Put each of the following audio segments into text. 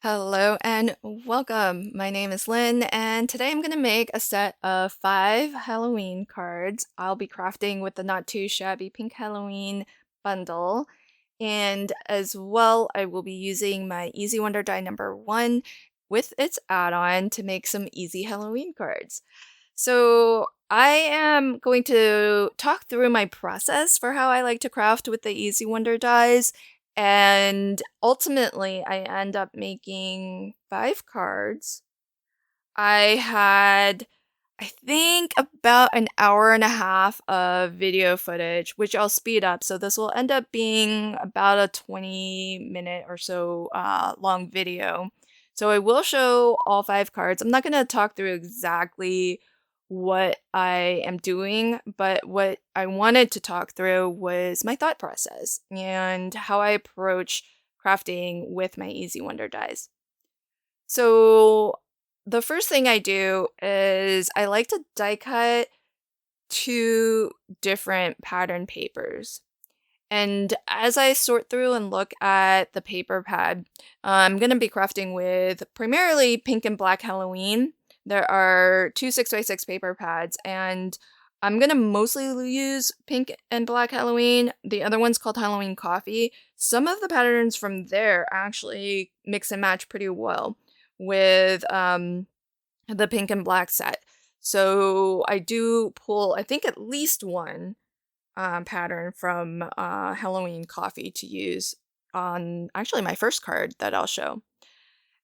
Hello and welcome. My name is Lynn, and today I'm going to make a set of 5 Halloween cards. I'll be crafting with the Not Too Shabby Pink Halloween bundle. And as well, I will be using my Easy Wonder Die number 1 with its add-on to make some easy Halloween cards. So I am going to talk through my process for how I like to craft with the Easy Wonder dies. And ultimately, I end up making 5 cards. I had, I think, about an hour and a half of video footage, which I'll speed up. So this will end up being about a 20-minute or so long video. So I will show all 5 cards. I'm not going to talk through exactly what I am doing, but what I wanted to talk through was my thought process and how I approach crafting with my Easy Wonder dies. So the first thing I do is I like to die cut 2 different pattern papers. And as I sort through and look at the paper pad, I'm going to be crafting with primarily pink and black Halloween. There are 2 6x6 paper pads, and I'm going to mostly use pink and black Halloween. The other one's called Halloween Coffee. Some of the patterns from there actually mix and match pretty well with the pink and black set. So I do pull, I think, at least one pattern from Halloween Coffee to use on actually my first card that I'll show.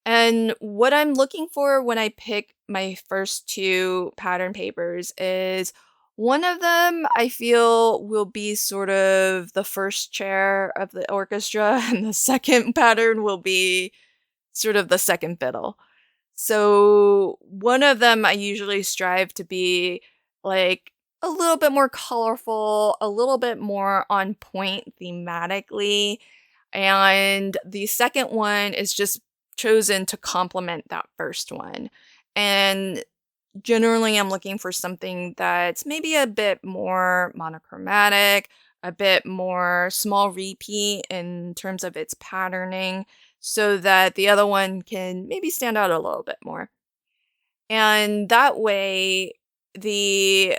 And what I'm looking for when I pick my first 2 pattern papers is one of them I feel will be sort of the first chair of the orchestra, and the second pattern will be sort of the second fiddle. So one of them I usually strive to be like a little bit more colorful, a little bit more on point thematically. And the second one is just chosen to complement that first one. And generally, I'm looking for something that's maybe a bit more monochromatic, a bit more small repeat in terms of its patterning, so that the other one can maybe stand out a little bit more. And that way, the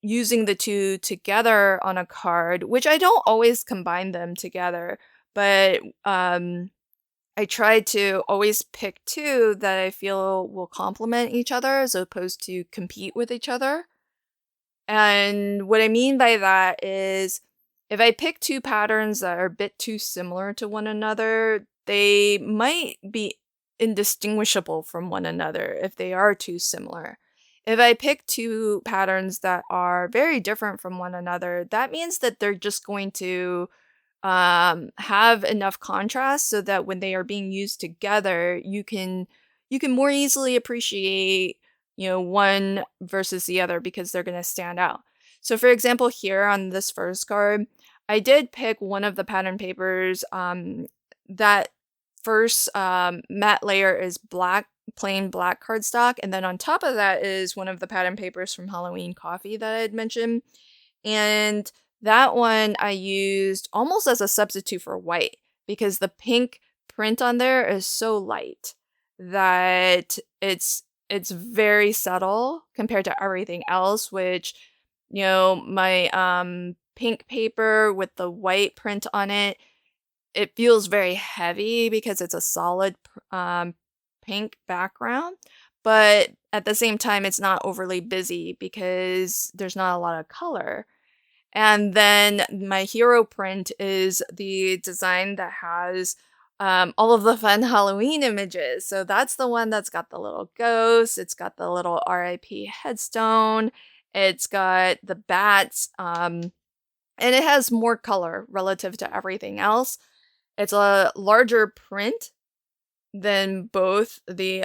using the 2 together on a card, which I don't always combine them together, but I try to always pick 2 that I feel will complement each other as opposed to compete with each other. And what I mean by that is if I pick 2 patterns that are a bit too similar to one another, they might be indistinguishable from one another if they are too similar. If I pick 2 patterns that are very different from one another, that means that they're just going to have enough contrast so that when they are being used together, you can more easily appreciate, one versus the other because they're going to stand out. So for example, here on this first card, I did pick one of the pattern papers. That first matte layer is black, plain black cardstock, and then on top of that is one of the pattern papers from Halloween Coffee that I had mentioned. And that one I used almost as a substitute for white because the pink print on there is so light that it's very subtle compared to everything else, which, my pink paper with the white print on it, it feels very heavy because it's a solid pink background, but at the same time it's not overly busy because there's not a lot of color. And then my hero print is the design that has all of the fun Halloween images. So that's the one that's got the little ghost, it's got the little RIP headstone, it's got the bats, and it has more color relative to everything else. It's a larger print than both the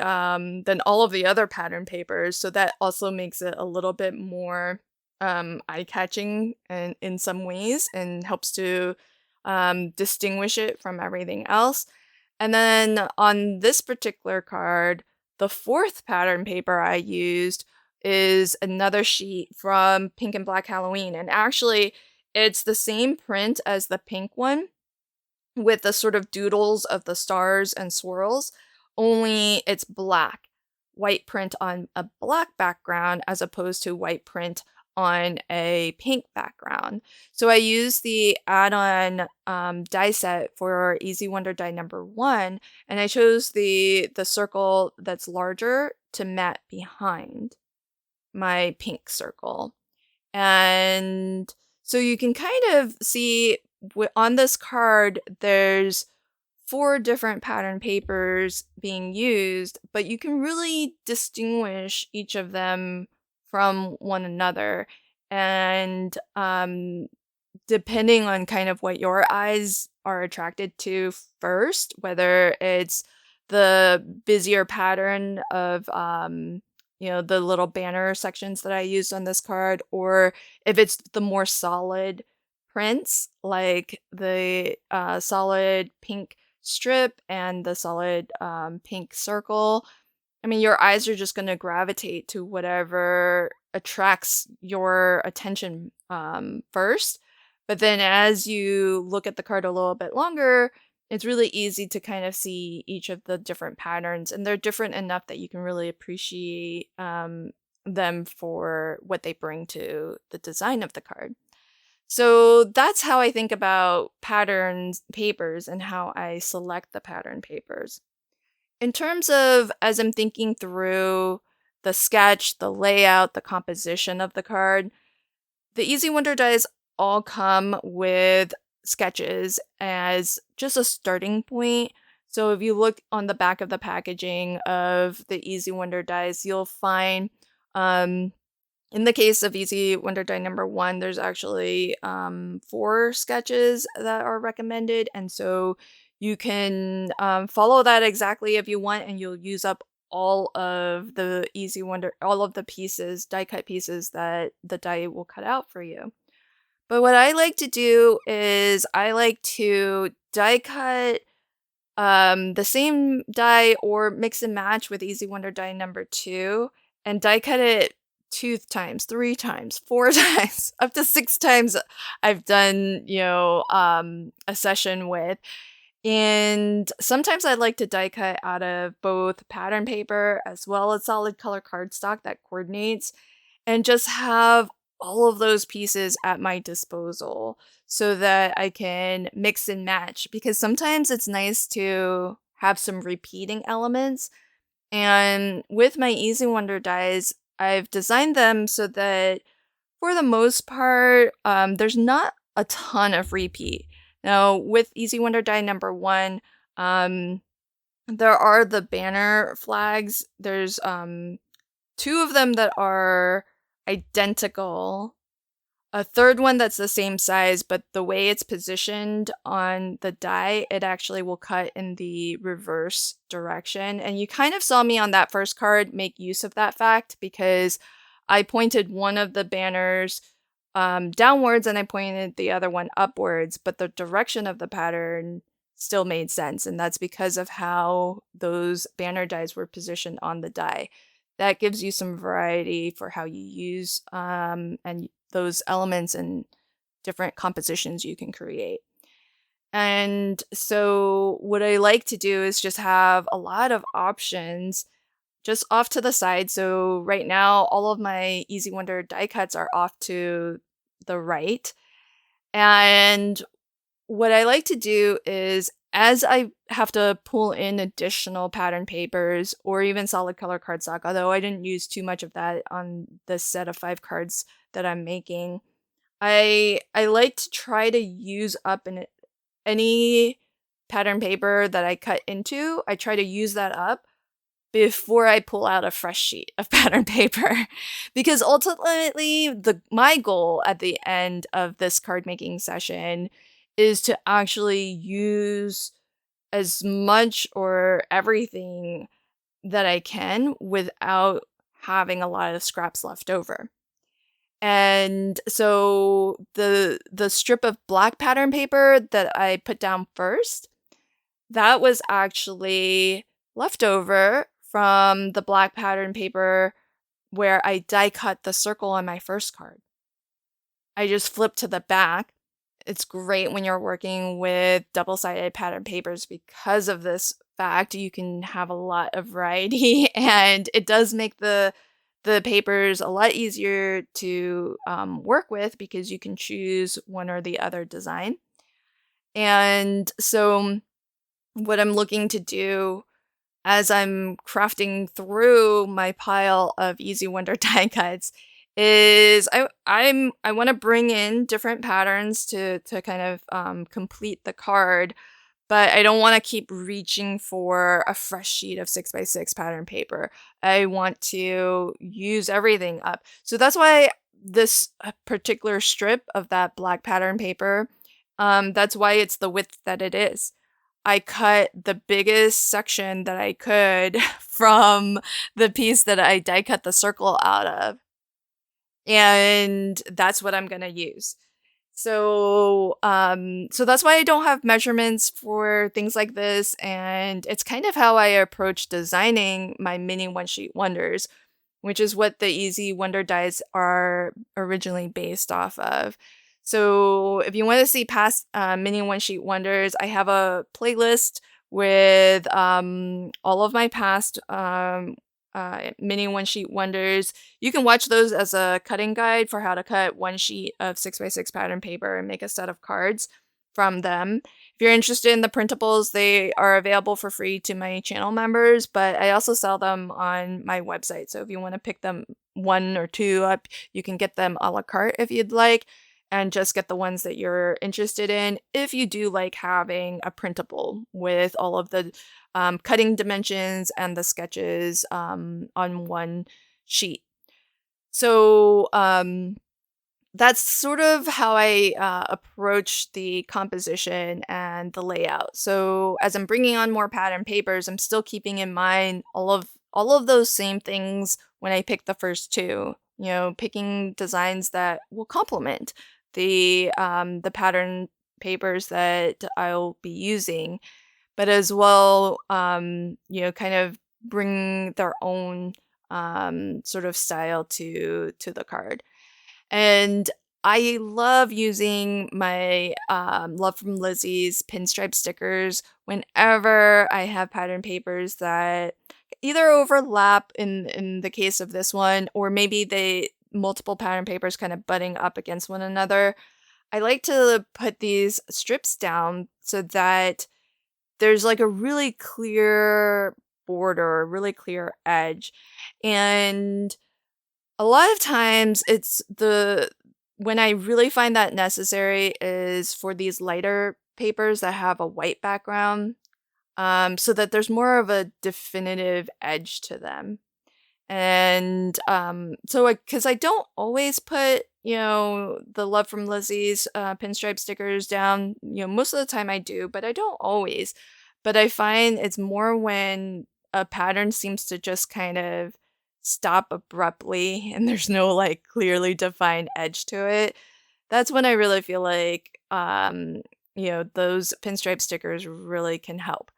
than all of the other pattern papers, so that also makes it a little bit more eye-catching in some ways and helps to distinguish it from everything else. And then on this particular card, the 4th pattern paper I used is another sheet from Pink and Black Halloween, and actually it's the same print as the pink one with the sort of doodles of the stars and swirls, only it's black, white print on a black background as opposed to white print on a pink background. So I use the add-on die set for Easy Wonder die number 1, and I chose the circle that's larger to matte behind my pink circle. And so you can kind of see on this card, there's 4 different pattern papers being used, but you can really distinguish each of them from one another. And depending on kind of what your eyes are attracted to first, whether it's the busier pattern of the little banner sections that I used on this card, or if it's the more solid prints, like the solid pink strip and the solid pink circle. I mean, your eyes are just going to gravitate to whatever attracts your attention first. But then as you look at the card a little bit longer, it's really easy to kind of see each of the different patterns, and they're different enough that you can really appreciate them for what they bring to the design of the card. So that's how I think about patterns papers and how I select the pattern papers. In terms of as I'm thinking through the sketch, the layout, the composition of the card, the Easy Wonder dies all come with sketches as just a starting point. So if you look on the back of the packaging of the Easy Wonder dies, you'll find in the case of Easy Wonder die number 1, there's actually 4 sketches that are recommended, and so you can follow that exactly if you want, and you'll use up all of the Easy Wonder, all of the pieces, die cut pieces that the die will cut out for you. But what I like to do is I like to die cut the same die or mix and match with Easy Wonder die number 2 and die cut it 2 times, 3 times, 4 times, up to 6 times I've done, a session with. And sometimes I like to die cut out of both pattern paper as well as solid color cardstock that coordinates, and just have all of those pieces at my disposal so that I can mix and match, because sometimes it's nice to have some repeating elements. And with my Easy Wonder dies, I've designed them so that for the most part, there's not a ton of repeat. Now, with Easy Wonder die number 1, there are the banner flags. There's 2 of them that are identical, a third one that's the same size, but the way it's positioned on the die, it actually will cut in the reverse direction. And you kind of saw me on that first card make use of that fact, because I pointed one of the banners downwards and I pointed the other one upwards, but the direction of the pattern still made sense. And that's because of how those banner dies were positioned on the die. That gives you some variety for how you use and those elements and different compositions you can create. And so what I like to do is just have a lot of options just off to the side. So right now, all of my Easy Wonder die cuts are off to the right. And what I like to do is, as I have to pull in additional pattern papers or even solid color cardstock, although I didn't use too much of that on the set of 5 cards that I'm making, I like to try to use up any pattern paper that I cut into. I try to use that up before I pull out a fresh sheet of pattern paper, because ultimately my goal at the end of this card making session is to actually use as much or everything that I can without having a lot of scraps left over. And so the strip of black pattern paper that I put down first, that was actually leftover from the black pattern paper where I die cut the circle on my first card. I just flipped to the back. It's great when you're working with double-sided pattern papers because of this fact, you can have a lot of variety, and it does make the papers a lot easier to work with because you can choose one or the other design. And so, what I'm looking to do as I'm crafting through my pile of Easy Wonder die cuts is I want to bring in different patterns to kind of complete the card, but I don't want to keep reaching for a fresh sheet of 6x6 pattern paper. I want to use everything up. So that's why this particular strip of that black pattern paper, that's why it's the width that it is. I cut the biggest section that I could from the piece that I die cut the circle out of, and that's what I'm gonna use. So that's why I don't have measurements for things like this, and it's kind of how I approach designing my mini one-sheet wonders, which is what the Easy Wonder dies are originally based off of. So if you want to see past mini one-sheet wonders, I have a playlist with all of my past mini one-sheet wonders. You can watch those as a cutting guide for how to cut one sheet of 6x6 pattern paper and make a set of cards from them. If you're interested in the printables, they are available for free to my channel members, but I also sell them on my website. So if you want to pick them one or two up, you can get them a la carte if you'd like, and just get the ones that you're interested in if you do like having a printable with all of the cutting dimensions and the sketches on one sheet. So that's sort of how I approach the composition and the layout. So as I'm bringing on more pattern papers, I'm still keeping in mind all of those same things when I pick the first two. You know, picking designs that will complement the pattern papers that I'll be using, but as well, you know, kind of bring their own sort of style to the card. And I love using my Love from Lizzie's pinstripe stickers whenever I have pattern papers that either overlap in the case of this one, or maybe they multiple pattern papers kind of butting up against one another. I like to put these strips down so that there's like a really clear border, a really clear edge. And a lot of times when I really find that necessary is for these lighter papers that have a white background, so that there's more of a definitive edge to them. And so because I don't always put, you know, the Love from Lizzie's pinstripe stickers down, you know, most of the time I do, but I don't always. But I find it's more when a pattern seems to just kind of stop abruptly and there's no like clearly defined edge to it. That's when I really feel like, you know, those pinstripe stickers really can help.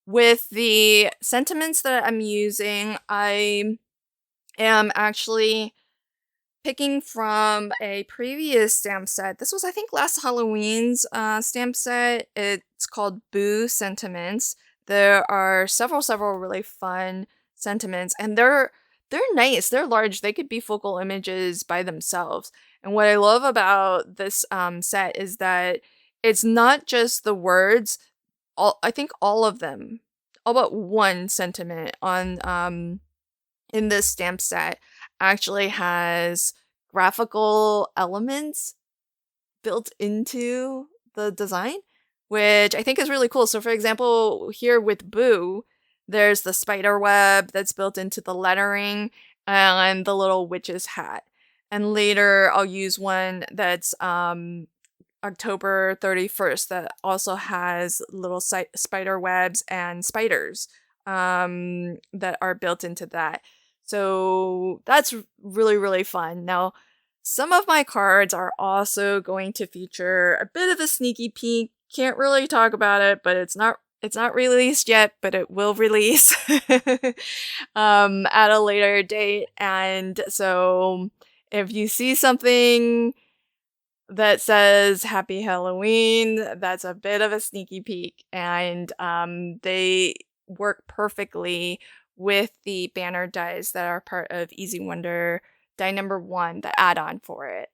With the sentiments that I'm using, I am actually picking from a previous stamp set. This was, I think, last Halloween's stamp set. It's called Boo Sentiments. There are several really fun sentiments, and they're nice. They're large. They could be focal images by themselves. And what I love about this set is that it's not just the words. I think all of them, all but one sentiment on in this stamp set actually has graphical elements built into the design, which I think is really cool. So for example, here with Boo, there's the spider web that's built into the lettering and the little witch's hat. And later I'll use one that's October 31st that also has little spider webs and spiders that are built into that. So that's really fun. Now, some of my cards are also going to feature a bit of a sneaky peek. Can't really talk about it, but it's not released yet, but it will release at a later date. And so if you see something that says Happy Halloween. That's a bit of a sneaky peek, and they work perfectly with the banner dies that are part of Easy Wonder die number one, the add-on for it.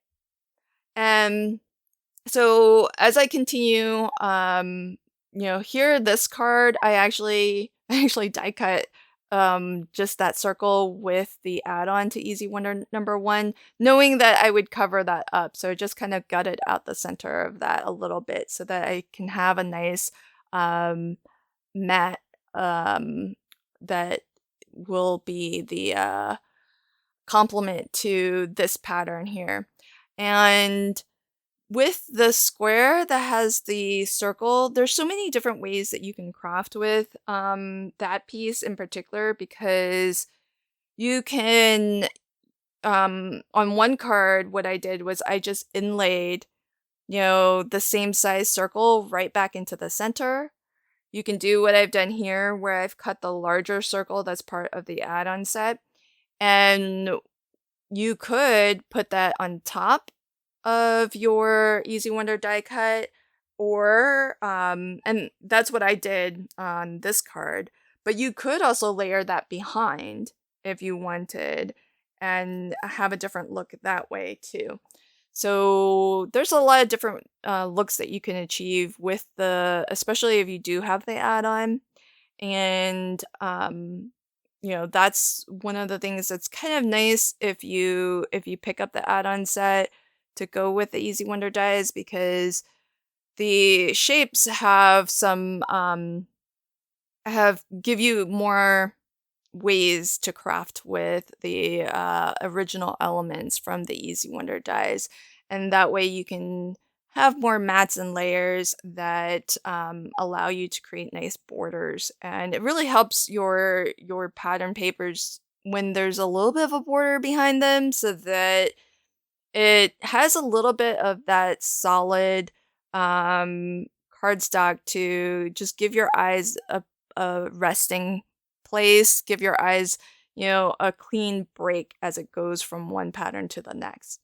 And so as I continue, here this card, I actually I actually die cut just that circle with the add-on to Easy Wonder number one, knowing that I would cover that up. So I just kind of gutted out the center of that a little bit so that I can have a nice um matte that will be the complement to this pattern here. And with the square that has the circle, there's so many different ways that you can craft with that piece in particular, because you can on one card what I did was I just inlaid, the same size circle right back into the center. You can do what I've done here where I've cut the larger circle that's part of the add-on set, and you could put that on top of your Easy Wonder die cut, or and that's what I did on this card, but you could also layer that behind if you wanted and have a different look that way too. So there's a lot of different looks that you can achieve with especially if you do have the add-on. And that's one of the things that's kind of nice if you pick up the add-on set to go with the Easy Wonder dies, because the shapes have some have give you more ways to craft with the original elements from the Easy Wonder dies, and that way you can have more mats and layers that allow you to create nice borders, and it really helps your pattern papers when there's a little bit of a border behind them, so that it has a little bit of that solid cardstock to just give your eyes a resting place, give your eyes, a clean break as it goes from one pattern to the next.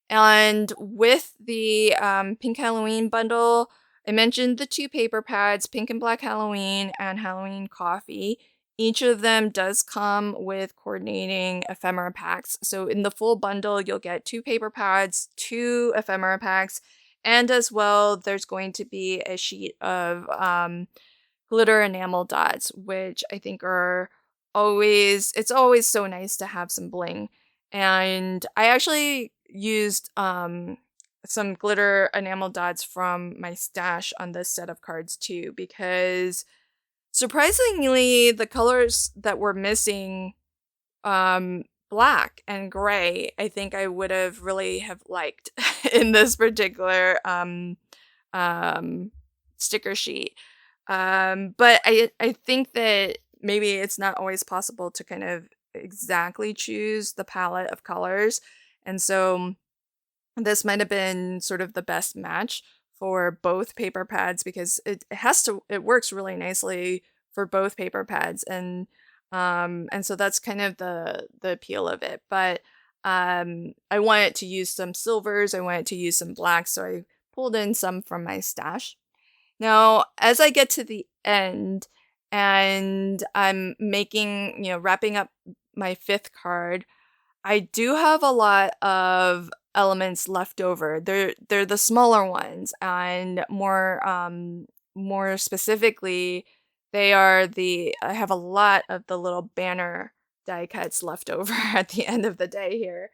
And with the Pink Halloween bundle, I mentioned the two paper pads, Pink and Black Halloween and Halloween Coffee. Each of them does come with coordinating ephemera packs. So in the full bundle, you'll get two paper pads, two ephemera packs, and as well, there's going to be a sheet of glitter enamel dots, which I think it's always so nice to have some bling. And I actually used some glitter enamel dots from my stash on this set of cards too, because surprisingly, the colors that were missing, black and gray, I think I would have really have liked in this particular sticker sheet. But I think that maybe it's not always possible to kind of exactly choose the palette of colors, and so this might have been sort of the best match for both paper pads, because it works really nicely for both paper pads, and so that's kind of the appeal of it. But I wanted to use some silvers, I wanted to use some blacks, so I pulled in some from my stash. Now, as I get to the end and I'm wrapping up my fifth card, I do have a lot of elements left over. They're the smaller ones, and more specifically, I have a lot of the little banner die cuts left over at the end of the day here.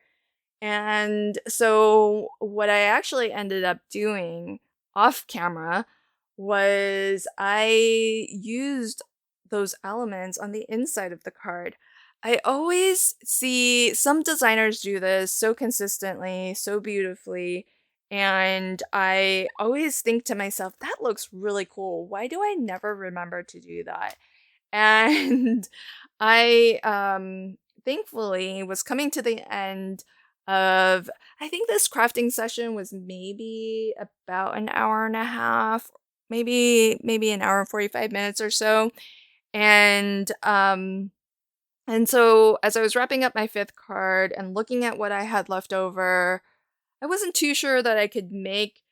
And so what I actually ended up doing off camera was I used those elements on the inside of the card. I always see some designers do this so consistently, so beautifully, and I always think to myself, that looks really cool. Why do I never remember to do that? And I thankfully was coming to the end of, I think this crafting session was maybe about an hour and a half, maybe an hour and 45 minutes or so. And so as I was wrapping up my fifth card and looking at what I had left over, I wasn't too sure that I could make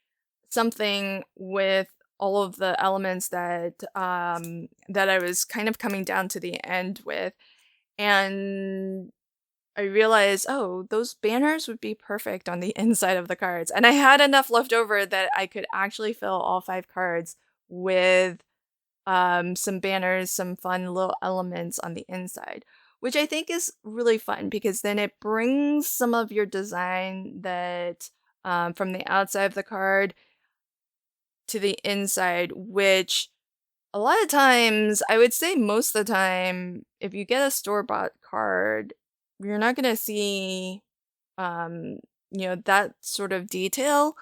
something with all of the elements that I was kind of coming down to the end with. And I realized, oh, those banners would be perfect on the inside of the cards. And I had enough left over that I could actually fill all 5 cards with some banners, some fun little elements on the inside, which I think is really fun because then it brings some of your design that from the outside of the card to the inside, which a lot of times, I would say most of the time, if you get a store-bought card, you're not gonna see, um, that sort of detail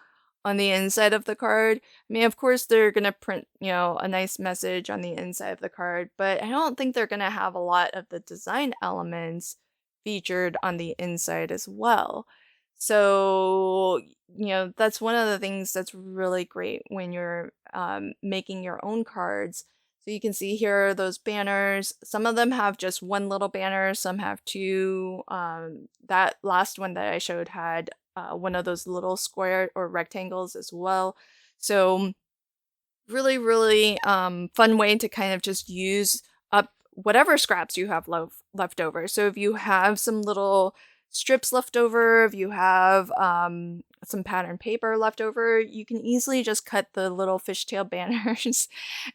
on the inside of the card. I mean, of course, they're gonna print, a nice message on the inside of the card, but I don't think they're gonna have a lot of the design elements featured on the inside as well. So, that's one of the things that's really great when you're making your own cards. So you can see here are those banners. Some of them have just one little banner, some have two. That last one that I showed had one of those little square or rectangles as well. So really, really fun way to kind of just use up whatever scraps you have left over. So if you have some little strips left over, if you have some pattern paper left over, you can easily just cut the little fishtail banners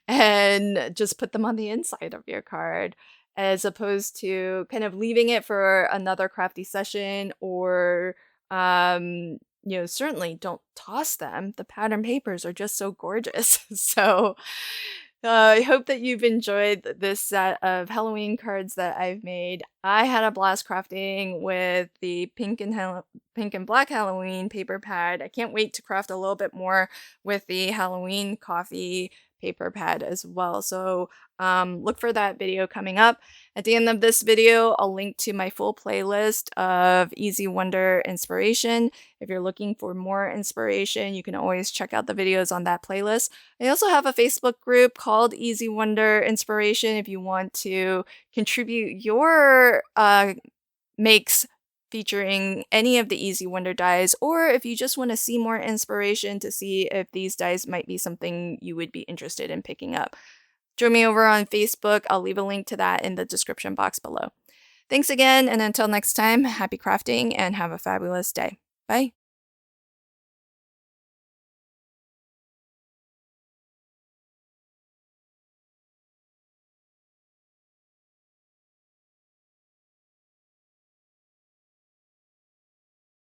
and just put them on the inside of your card, as opposed to kind of leaving it for another crafty session, or certainly don't toss them. The pattern papers are just so gorgeous. So I hope that you've enjoyed this set of Halloween cards that I've made. I had a blast crafting with the pink and black Halloween paper pad. I can't wait to craft a little bit more with the Halloween coffee paper pad as well. So look for that video coming up. At the end of this video, I'll link to my full playlist of Easy Wonder inspiration. If you're looking for more inspiration, you can always check out the videos on that playlist. I also have a Facebook group called Easy Wonder Inspiration if you want to contribute your makes featuring any of the Easy Wonder dies, or if you just want to see more inspiration to see if these dies might be something you would be interested in picking up. Join me over on Facebook. I'll leave a link to that in the description box below. Thanks again, and until next time, happy crafting and have a fabulous day. Bye.